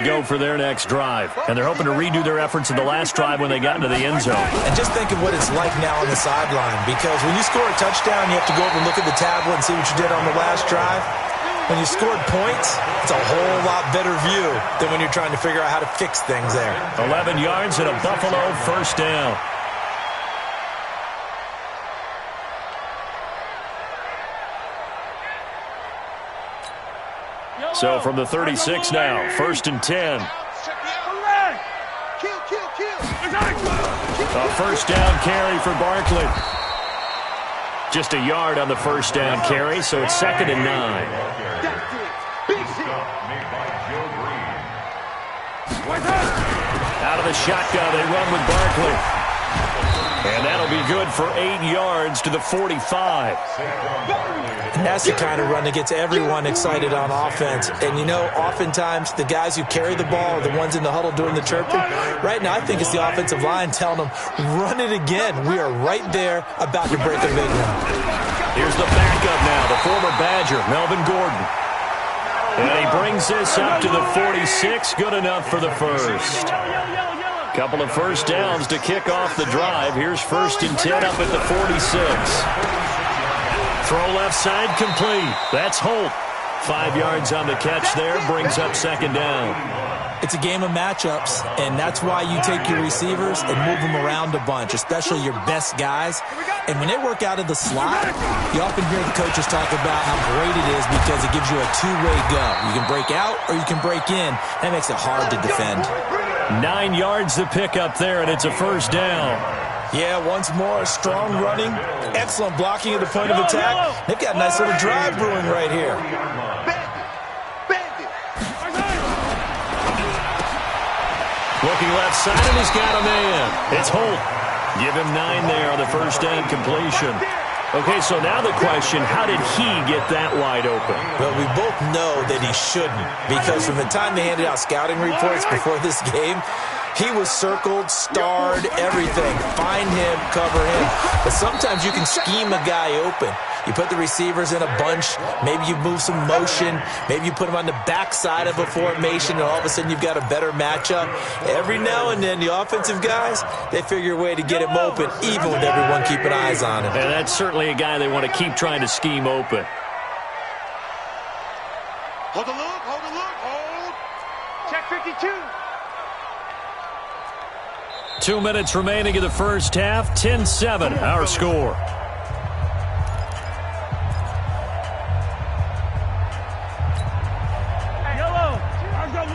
Go for their next drive, and they're hoping to redo their efforts in the last drive when they got into the end zone. And just think of what it's like now on the sideline, because when you score a touchdown, you have to go over and look at the tablet and see what you did on the last drive. When you scored points, it's a whole lot better view than when you're trying to figure out how to fix things there. 11 yards and a Buffalo first down. So from the 36 now, 1st and 10. A first down carry for Barkley. Just a yard on the first down carry, so it's 2nd and 9. Out of the shotgun, they run with Barkley. And that'll be good for 8 yards to the 45. And that's the kind of run that gets everyone excited on offense. And, you know, oftentimes the guys who carry the ball are the ones in the huddle doing the chirping. Right now, I think it's the offensive line telling them, run it again. We are right there about to break a big one. Here's the backup now, the former Badger, Melvin Gordon. And he brings this up to the 46. Good enough for the first. Couple of first downs to kick off the drive. Here's 1st and 10 up at the 46. Throw left side complete. That's Holt. 5 yards on the catch there. Brings up 2nd down. It's a game of matchups, and that's why you take your receivers and move them around a bunch, especially your best guys. And when they work out of the slot, you often hear the coaches talk about how great it is because it gives you a two-way go. You can break out or you can break in. That makes it hard to defend. 9 yards to pick up there, and it's a first down. Yeah, once more, strong running, excellent blocking at the point of attack. They've got a nice little drive brewing right here. Looking left side, and he's got a man. It's Holt. Give him 9 there on the first down completion. Okay, so now the question, how did he get that wide open? Well, we both know that he shouldn't, because from the time they handed out scouting reports before this game, he was circled, starred, everything. Find him, cover him. But sometimes you can scheme a guy open. You put the receivers in a bunch. Maybe you move some motion. Maybe you put them on the backside of a formation, and all of a sudden you've got a better matchup. Every now and then, the offensive guys, they figure a way to get him open, even with everyone keeping eyes on him. And that's certainly a guy they want to keep trying to scheme open. Hold the look, hold the look, hold. Check 52. 2 minutes remaining in the first half. 10-7, our score.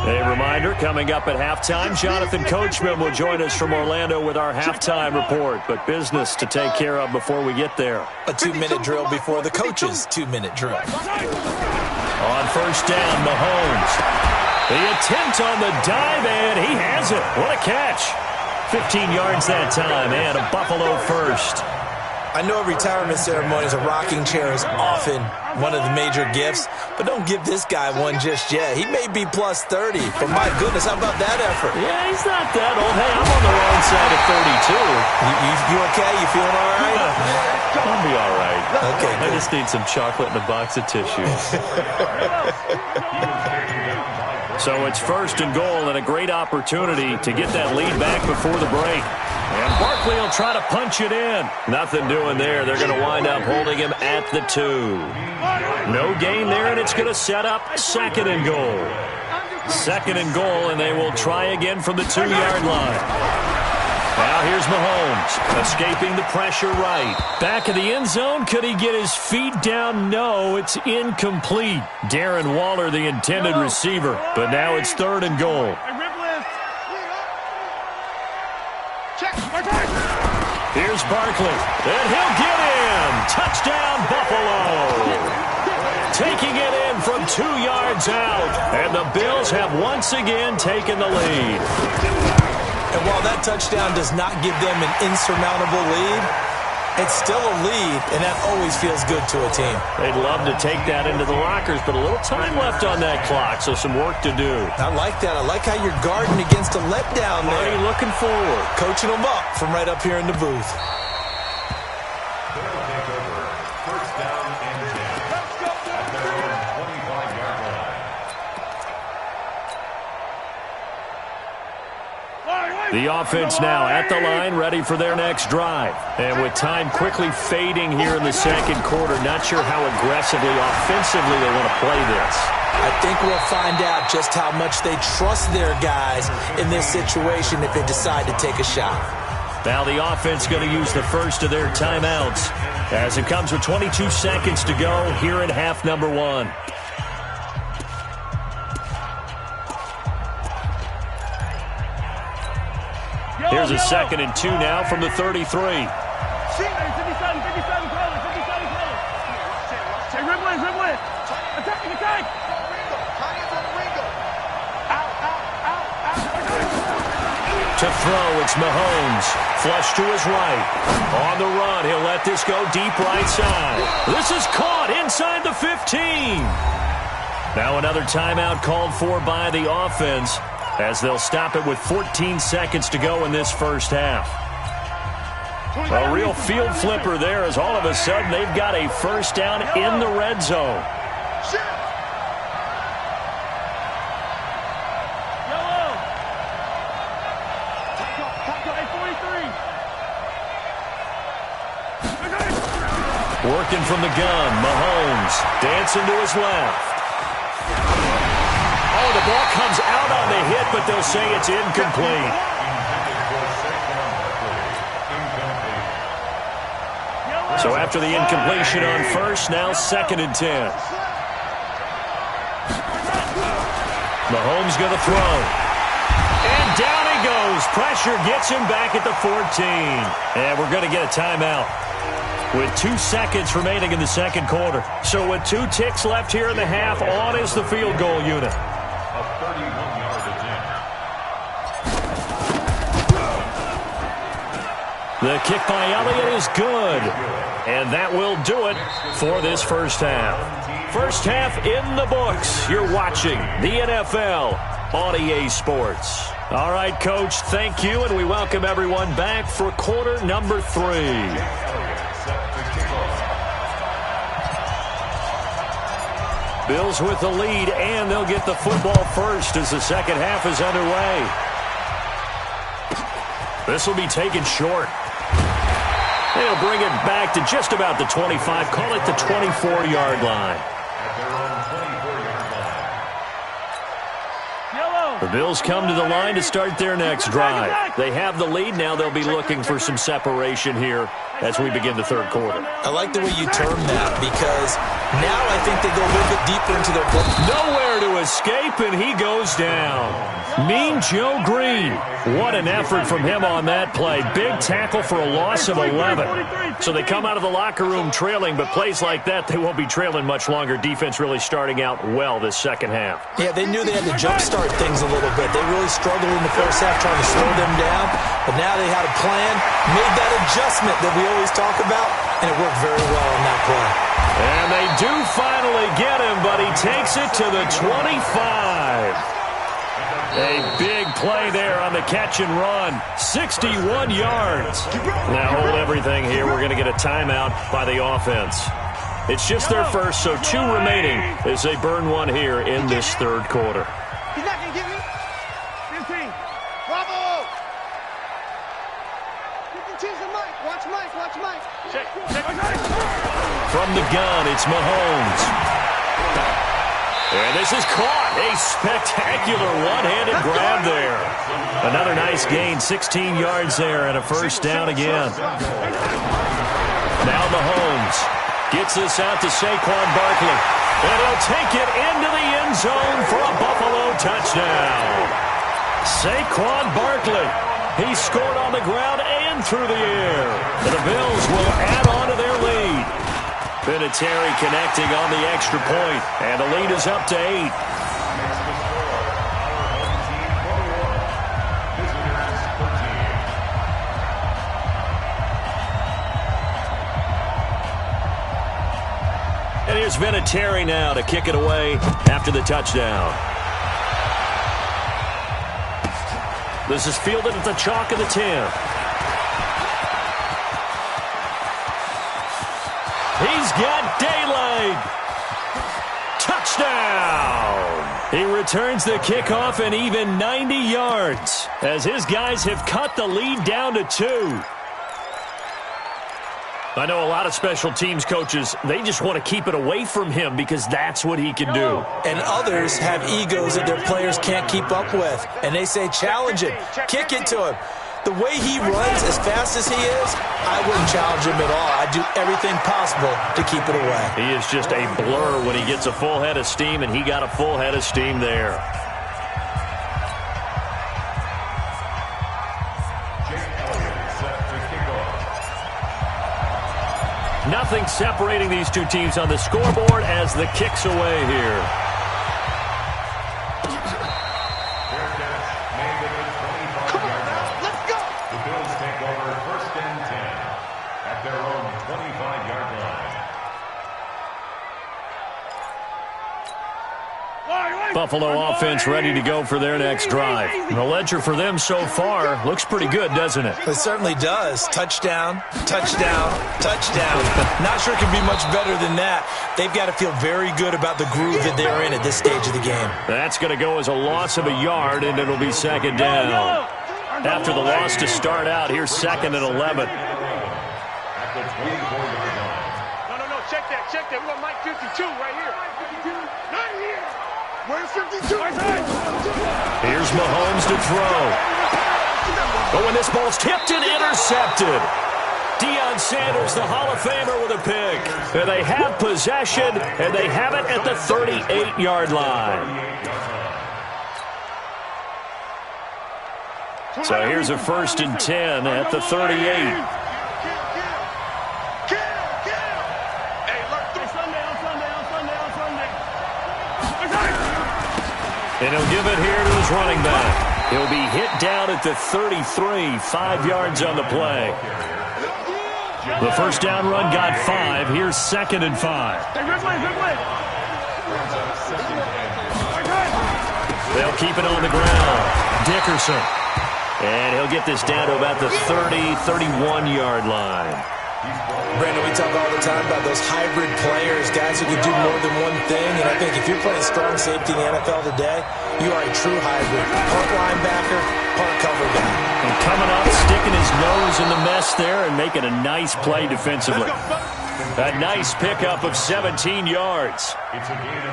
A reminder, coming up at halftime, Jonathan Coachman will join us from Orlando with our halftime report, but business to take care of before we get there. A 2-minute drill before the coach's 2-minute drill. On first down, Mahomes. The attempt on the dive, and he has it. What a catch. 15 yards that time, and a Buffalo first. I know at retirement ceremonies, a rocking chair is often one of the major gifts, but don't give this guy one just yet. He may be plus 30, but my goodness, how about that effort? Yeah, he's not that old. Hey, I'm on the wrong side of 32. You okay? You feeling all right? I'll be all right. Okay, I just need some chocolate and a box of tissues. So it's 1st and goal, and a great opportunity to get that lead back before the break. And Barkley will try to punch it in. Nothing doing there. They're going to wind up holding him at the 2. No gain there, and it's going to set up 2nd and goal. 2nd and goal, and they will try again from the 2-yard line. Now here's Mahomes, escaping the pressure right. Back of the end zone, could he get his feet down? No, it's incomplete. Darren Waller, the intended receiver, but now it's 3rd and goal. Here's Barkley, and he'll get in. Touchdown, Buffalo. Taking it in from 2 yards out, and the Bills have once again taken the lead. And while that touchdown does not give them an insurmountable lead, it's still a lead, and that always feels good to a team. They'd love to take that into the lockers, but a little time left on that clock, so some work to do. I like that. I like how you're guarding against a letdown there. Already looking forward. Coaching them up from right up here in the booth. The offense now at the line, ready for their next drive. And with time quickly fading here in the second quarter, not sure how aggressively, offensively they want to play this. I think we'll find out just how much they trust their guys in this situation if they decide to take a shot. Now the offense going to use the first of their timeouts as it comes with 22 seconds to go here in half number one. Here's a 2nd and 2 now from the 33. To throw, it's Mahomes. Flush to his right. On the run, he'll let this go deep right side. This is caught inside the 15. Now another timeout called for by the offense, as they'll stop it with 14 seconds to go in this first half. A real field flipper there, as all of a sudden they've got a first down in the red zone. Working from the gun, Mahomes dancing to his left. Oh, the ball comes out on the hit, but they'll say it's incomplete. So after the incompletion on first, now 2nd and 10. Mahomes going to throw. And down he goes. Pressure gets him back at the 14. And we're going to get a timeout with 2 seconds remaining in the second quarter. So with 2 ticks left here in the half, on is the field goal unit. The kick by Elliott is good. And that will do it for this first half. First half in the books. You're watching the NFL on EA Sports. All right, Coach, thank you, and we welcome everyone back for quarter number 3. Bills with the lead, and they'll get the football first as the second half is underway. This will be taken short. They'll bring it back to just about the 25, call it the 24-yard line. The Bills come to the line to start their next drive. They have the lead. Now they'll be looking for some separation here as we begin the third quarter. I like the way you term that, because now I think they go a little bit deeper into their book. Nowhere to escape, and he goes down. Mean Joe Green. What an effort from him on that play. Big tackle for a loss of 11. So they come out of the locker room trailing, but plays like that, they won't be trailing much longer. Defense really starting out well this second half. Yeah, they knew they had to jumpstart things a little bit. They really struggled in the first half trying to slow them down, but now they had a plan, made that adjustment that we always talk about, and it worked very well on that play. And they do finally get him, but he takes it to the 25. A big play there on the catch and run. 61 yards. Now hold everything here. We're going to get a timeout by the offense. It's just their first, so 2 remaining as they burn one here in this third quarter. He's not going to give you 15. Bravo! You can choose the mic. Watch Mike. Watch Mike. Check. From the gun, it's Mahomes. And this is caught. A spectacular one-handed grab there. Another nice gain, 16 yards there, and a first down again. Now Mahomes gets this out to Saquon Barkley. And he'll take it into the end zone for a Buffalo touchdown. Saquon Barkley. He scored on the ground and through the air. And the Bills will add on to their lead. Vinatieri connecting on the extra point, and the lead is up to 8. And here's Vinatieri now to kick it away after the touchdown. This is fielded at the chalk of the 10. He's got daylight. Touchdown. He returns the kickoff and even 90 yards as his guys have cut the lead down to 2. I know a lot of special teams coaches, they just want to keep it away from him because that's what he can do. And others have egos that their players can't keep up with. And they say, challenge him, kick it to him. The way he runs as fast as he is, I wouldn't challenge him at all. I'd do everything possible to keep it away. He is just a blur when he gets a full head of steam, and he got a full head of steam there. Nothing separating these two teams on the scoreboard as the kick's away here. Buffalo offense ready to go for their next drive. And the ledger for them so far looks pretty good, doesn't it? It certainly does. Touchdown, touchdown, touchdown. Not sure it can be much better than that. They've got to feel very good about the groove that they're in at this stage of the game. That's going to go as a loss of a yard, and it'll be second down. After the loss to start out, here's second and 11. No, check that. We got Mike 52 right here. Right here. Where's 52? Here's Mahomes to throw. Oh, and this ball's tipped and intercepted. Deion Sanders, the Hall of Famer, with a pick. And they have possession, and they have it at the 38-yard line. So here's a 1st and 10 at the 38. And he'll give it here to his running back. He'll be hit down at the 33, 5 yards on the play. The first down run got 5. Here's second and 5. They'll keep it on the ground. Dickerson. And he'll get this down to about the 30, 31-yard line. Brandon, we talk all the time about those hybrid players, guys who can do more than one thing. And I think if you're playing strong safety in the NFL today, you are a true hybrid. Punt linebacker, punt cover guy. And coming up, sticking his nose in the mess there and making a nice play defensively. A nice pickup of 17 yards.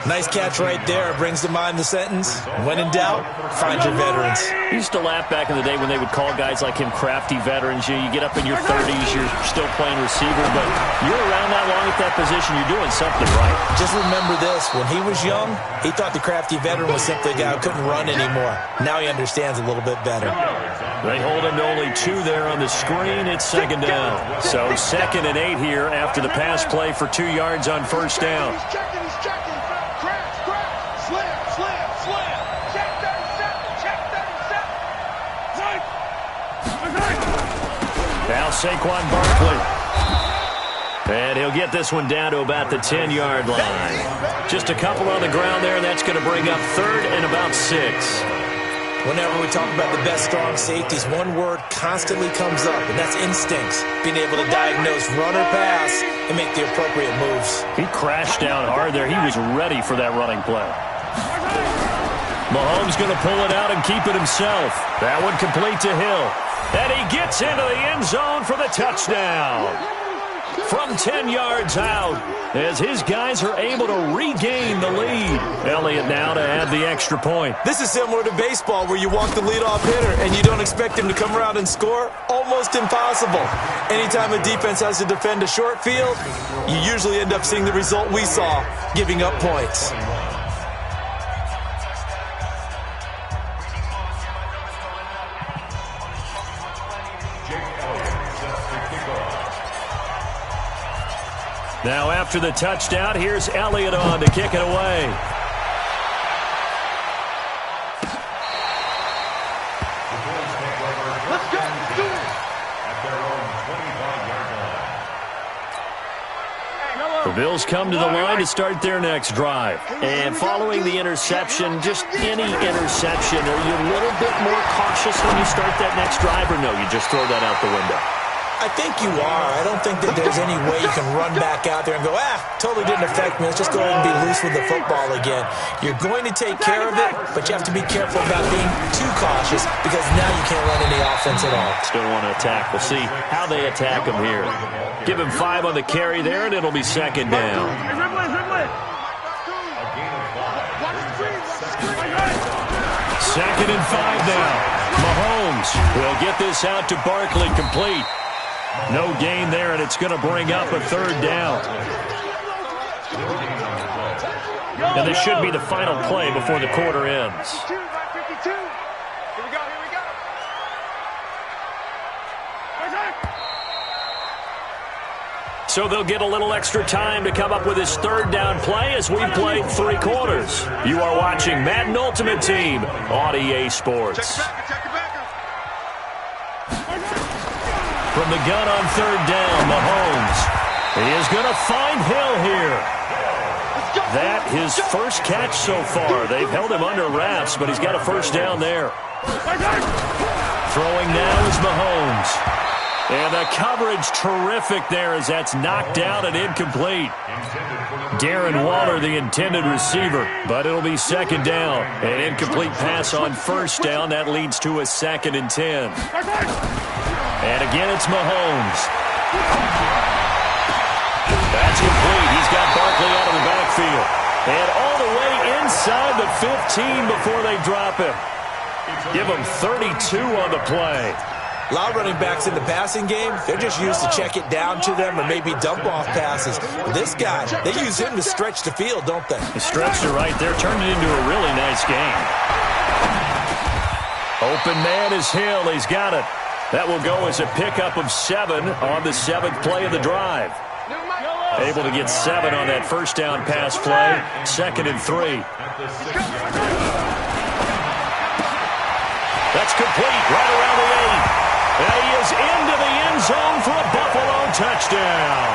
Nice catch right there. Brings to mind the sentence, when in doubt, find your veterans. I used to laugh back in the day when they would call guys like him crafty veterans. You get up in your 30s, you're still playing receiver, but you're around that long at that position, you're doing something right. Just remember this, when he was young, he thought the crafty veteran was simply a guy who couldn't run anymore. Now he understands a little bit better. They hold him to only 2 there on the screen. It's second down. So 2nd and 8 here after the pass play for 2 yards on first down. He's checking. Slam. Check 37. Now Saquon Barkley. And he'll get this one down to about the 10-yard line. Just a couple on the ground there, and that's going to bring up 3rd and about 6. Whenever we talk about the best strong safeties, one word constantly comes up, and that's instincts. Being able to diagnose run or pass and make the appropriate moves. He crashed down hard there. He was ready for that running play. Mahomes going to pull it out and keep it himself. That one complete to Hill. And he gets into the end zone for the touchdown. From 10 yards out, as his guys are able to regain the lead. Elliott now to add the extra point. This is similar to baseball where you walk the leadoff hitter and you don't expect him to come around and score. Almost impossible. Anytime a defense has to defend a short field, you usually end up seeing the result we saw, giving up points. Now after the touchdown, here's Elliott on to kick it away. Let's go. Do it. The Bills come to the line to start their next drive. And following the interception, just any interception, are you a little bit more cautious when you start that next drive, or no, you just throw that out the window? I think you are. I don't think that there's any way you can run back out there and go, totally didn't affect me. Let's just go ahead and be loose with the football again. You're going to take care of it, but you have to be careful about being too cautious because now you can't run any offense at all. Still want to attack. We'll see how they attack him here. Give him 5 on the carry there, and it'll be second down. Second and 5 now. Mahomes will get this out to Barkley, complete. No gain there, and it's going to bring up a third down. And this should be the final play before the quarter ends. So they'll get a little extra time to come up with his third down play as we've played 3 quarters. You are watching Madden Ultimate Team on EA Sports. From the gun on third down, Mahomes. He is going to find Hill here. That his first catch so far. They've held him under wraps, but he's got a first down there. Throwing now is Mahomes. And the coverage terrific there as that's knocked down and incomplete. Darren Waller, the intended receiver, but it'll be second down. An incomplete pass on first down. That leads to a 2nd and 10. And again, it's Mahomes. That's complete. He's got Barkley out of the backfield. And all the way inside the 15 before they drop him. Give him 32 on the play. A lot of running backs in the passing game, they're just used to check it down to them or maybe dump-off passes. But this guy, they use him to stretch the field, don't they? The stretch to right there turned it into a really nice game. Open man is Hill. He's got it. That will go as a pickup of 7 on the 7th play of the drive. Able to get 7 on that first down pass play. 2nd and 3. That's complete right around the 8. And he is into the end zone for a Buffalo touchdown.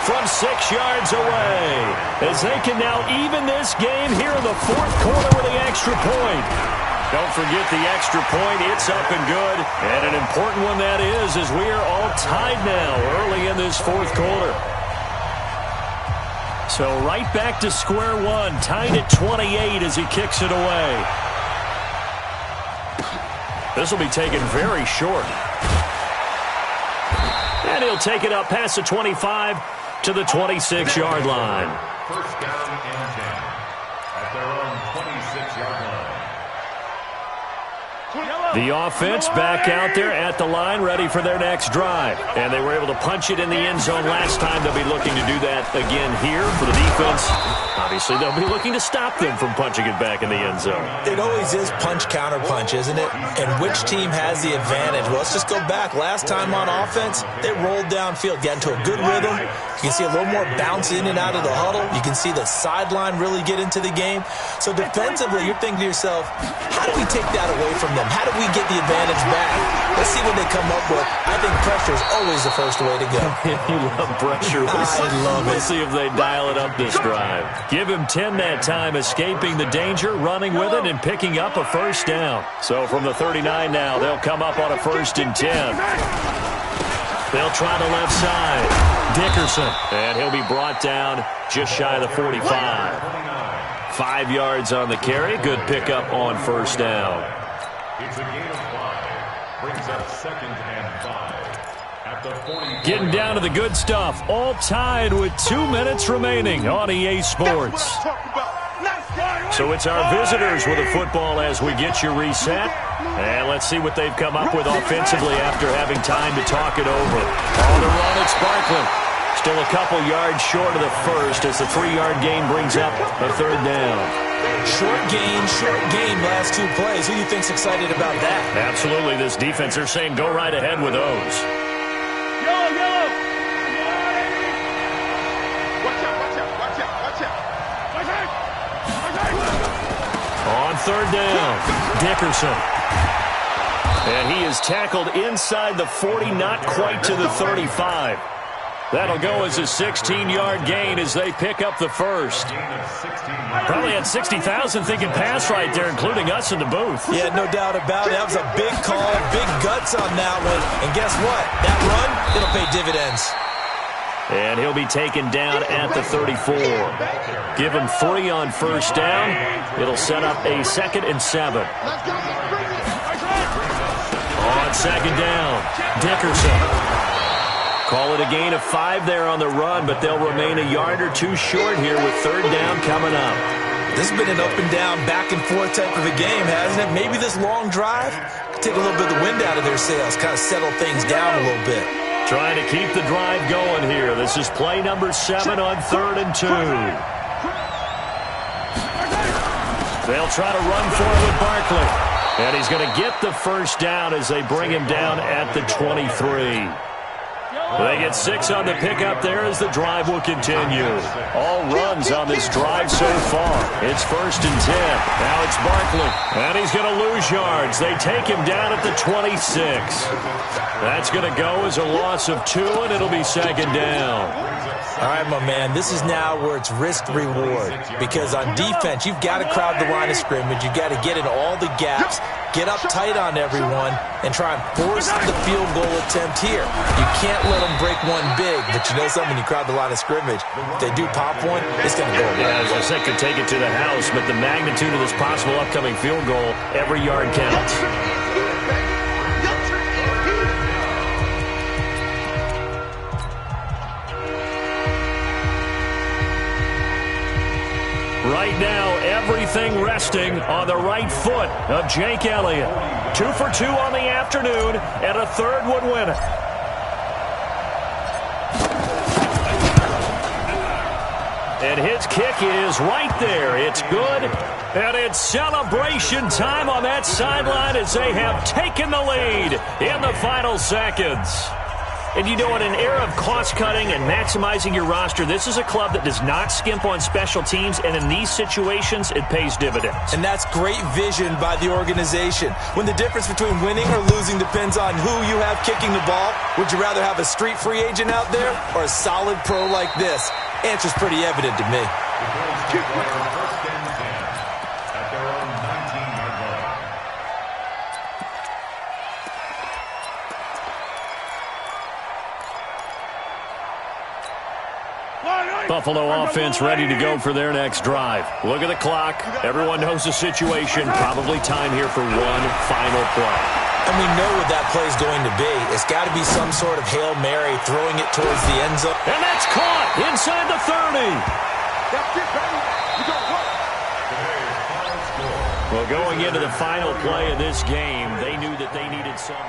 From 6 yards away. As they can now even this game here in the 4th quarter with the extra point. Don't forget the extra point. It's up and good. And an important one that is, as we are all tied now early in this 4th quarter. So right back to square one. Tied at 28 as he kicks it away. This will be taken very short. And he'll take it up past the 25 to the 26-yard line. First down and 10 at their own 26-yard line. The offense back out there at the line, ready for their next drive. And they were able to punch it in the end zone last time. They'll be looking to do that again here for the defense. Obviously, they'll be looking to stop them from punching it back in the end zone. It always is punch-counter-punch, isn't it? And which team has the advantage? Well, let's just go back. Last time on offense, they rolled downfield, got into a good rhythm. You can see a little more bounce in and out of the huddle. You can see the sideline really get into the game. So defensively, you're thinking to yourself, how do we take that away from them? How do we get the advantage back? Let's see what they come up with. I think pressure is always the first way to go. You love pressure. I love it. We'll see if they dial it up this drive. Give him 10 that time, escaping the danger, running with it, and picking up a first down. So from the 39 now, they'll come up on a 1st and 10. They'll try the left side. Dickerson, and he'll be brought down just shy of the 45. 5 yards on the carry. Good pickup on first down. It's a gain of 5. Brings up 2nd and 5 at the 40. Getting down to the good stuff. All tied with 2 minutes remaining on EA Sports. So it's our visitors with the football as we get you reset. And let's see what they've come up with offensively after having time to talk it over. On the run, it's Barkley. Still a couple yards short of the first as the 3-yard gain brings up a 3rd down. Short gain, last 2 plays. Who do you think's excited about that? Absolutely, this defense, they're saying go right ahead with those. Yellow. Watch out. On 3rd down, Dickerson. And he is tackled inside the 40, not quite to the 35. That'll go as a 16-yard gain as they pick up the first. Probably had 60,000 thinking pass right there, including us in the booth. Yeah, no doubt about it. That was a big call, big guts on that one. And guess what? That run, it'll pay dividends. And he'll be taken down at the 34. Give him 3 on first down. It'll set up a 2nd and 7. On second down, Dickerson. Call it a gain of 5 there on the run, but they'll remain a yard or 2 short here with 3rd down coming up. This has been an up-and-down, back-and-forth type of a game, hasn't it? Maybe this long drive could take a little bit of the wind out of their sails, kind of settle things down a little bit. Trying to keep the drive going here. This is play number 7 on 3rd and 2. They'll try to run forward Barkley. And he's going to get the first down as they bring him down at the 23. They get 6 on the pickup there as the drive will continue. All runs on this drive so far. It's 1st and 10. Now it's Barkley. And he's going to lose yards. They take him down at the 26. That's going to go as a loss of 2, and it'll be 2nd down. All right, my man, this is now where it's risk-reward. Because on defense, you've got to crowd the line of scrimmage. You've got to get in all the gaps, get up tight on everyone, and try and force the field goal attempt here. You can't let them break one big, but you know something, you crowd the line of scrimmage. If they do pop one, it's going to go away. Yeah, as I said, could take it to the house, but the magnitude of this possible upcoming field goal, every yard counts. Right now, everything resting on the right foot of Jake Elliott. 2 for 2 on the afternoon, and a 3rd would win it. And his kick is right there. It's good, and it's celebration time on that sideline as they have taken the lead in the final seconds. And you know, in an era of cost-cutting and maximizing your roster, this is a club that does not skimp on special teams, and in these situations, it pays dividends. And that's great vision by the organization. When the difference between winning or losing depends on who you have kicking the ball, would you rather have a street free agent out there or a solid pro like this? Answer's pretty evident to me. Buffalo offense ready to go for their next drive. Look at the clock. Everyone knows the situation. Probably time here for one final play. And we know what that play is going to be. It's got to be some sort of Hail Mary, throwing it towards the end zone. And that's caught inside the 30. Well, going into the final play of this game, they knew that they needed some...